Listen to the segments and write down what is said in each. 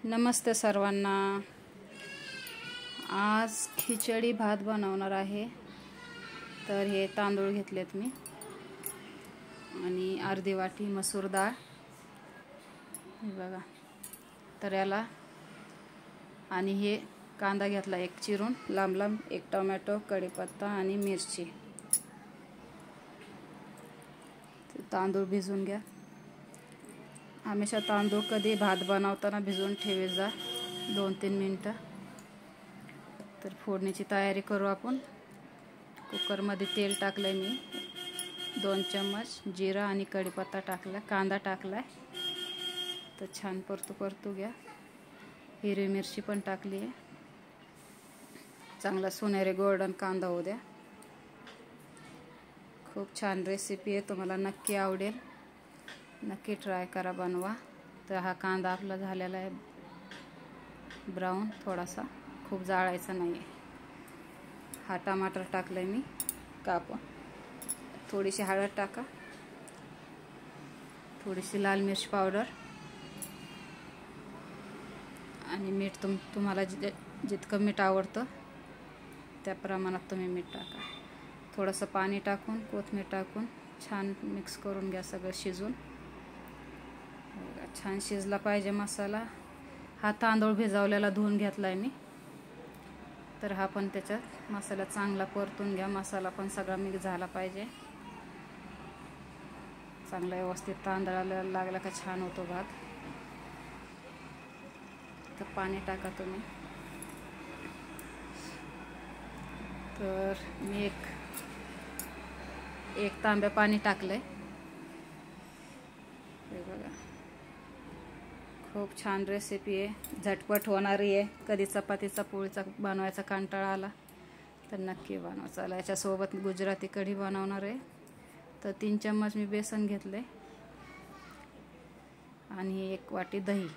नमस्ते सर्वांना। आज खिचडी भात बनवणार आहे। तर हे तांदूळ घेतलेत मी आणि अर्धी वाटी मसूर डाळ, हे बघा। तर याला आणि हे कांदा घेतला एक चिरून लांब लांब, एक टोमॅटो, कढीपत्ता आणि मिरची। तांदूळ भिजवून घ्या। हमेशा तांदूळ कधी भात बनवताना भिजवून ठेवे जा 2-3 मिनिटं। तर फोडणीची तयारी करू आपण। कुकर मध्ये तेल टाकलंय मी, 2 चम्मच जिरा आणि कढीपत्ता टाकला, कांदा टाकलाय। तर छान परतू घ्या। हिरवी मिरची पण टाकली आहे। चांगला सोनेरी गोल्डन कांदा होऊ द्या। खूप छान रेसिपी आहे, तुम्हाला नक्की आवडेल, नक्की ट्राय करा, बनवा। तर हा कांदा आपला झालेला आहे ब्राऊन, थोडासा, खूप जाळायचा नाही। हा टमाटर टाकलाय मी कापून। थोडीशी हळद टाका, थोडीशी लाल मिर्च पावडर आणि मीठ तुम्हाला जितकं मीठ आवडतं त्या प्रमाणात तुम्ही मीठ टाका। थोडंसं पाणी टाकून, कोथिंबीर टाकून छान मिक्स करून घ्या, सगळं शिजून। छान शिजला पाहिजे मसाला। हा तांदूळ भिजवलेला धुवून घेतलाय मी। तर हा पण त्याच्यात मसाला चांगला परतून घ्या। मसाला पण सगळा मिक्स झाला पाहिजे, चांगला व्यवस्थित तांदळाला लागला का छान होतो भात। तर पाणी टाका तुम्ही। तर मी एक तांब्या पाणी टाकलंय, हे बघा। खूप छान रेसिपी आहे, झटपट होणारी आहे। कधी चपातीचा पोळीचा बनवायचा कंटाळा आला तर नक्की बनवा। चला, याच्यासोबत गुजराती कढी बनवणार आहे। तर 3 चम्मच मी बेसन घेतले आणि 1 वाटी दही।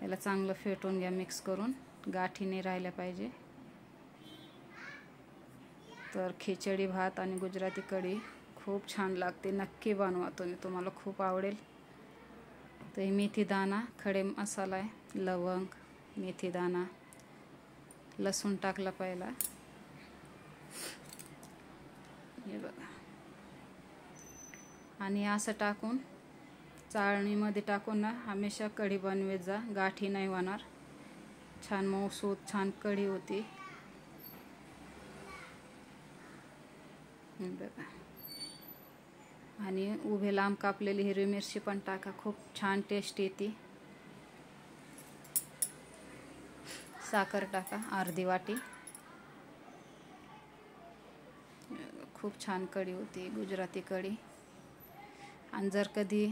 याला चांगलं फेटून घ्या, मिक्स करून, गाठी नाही राहिल्या पाहिजे। तर खिचडी भात आणि गुजराती कढी खूप छान लागते, नक्की बनवा तुम्ही, तुम्हाला खूप आवडेल। तर मेथी दाणा, खडे मसाला आहे, लवंग, मेथी दाणा, लसूण टाकला पहिला, हे बघा। आणि असं टाकून चाळणीमध्ये टाकून ना हमेशा कढी बनवत जा, गाठी नाही होणार, छान मऊसूत छान कढी होती, बघा। आणि उभे लांब कापलेली हिरवी मिरची पण टाका, खूप छान टेस्ट येते। साखर टाका अर्धी वाटी। खूप छान कढी होती गुजराती कढी। आणि जर कधी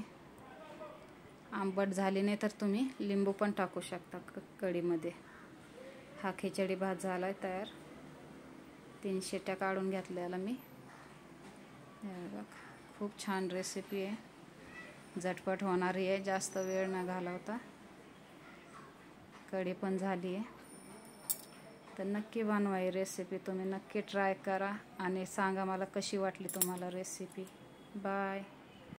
आंबट झाली नाही तर तुम्ही लिंबू पण टाकू शकता कढीमध्ये। हा खिचडी भात झालाय तयार। 3 शिट्ट्या काढून घेतल्याला मी, बघा। खूप छान रेसिपी आहे, झटपट होणारी आहे, जास्त वेळ न घालवता। कढी पण झाली आहे। तर नक्की बनवा ही रेसिपी, तुम्ही नक्की ट्राय करा आणि सांगा मला कशी वाटली तुम्हाला रेसिपी। बाय।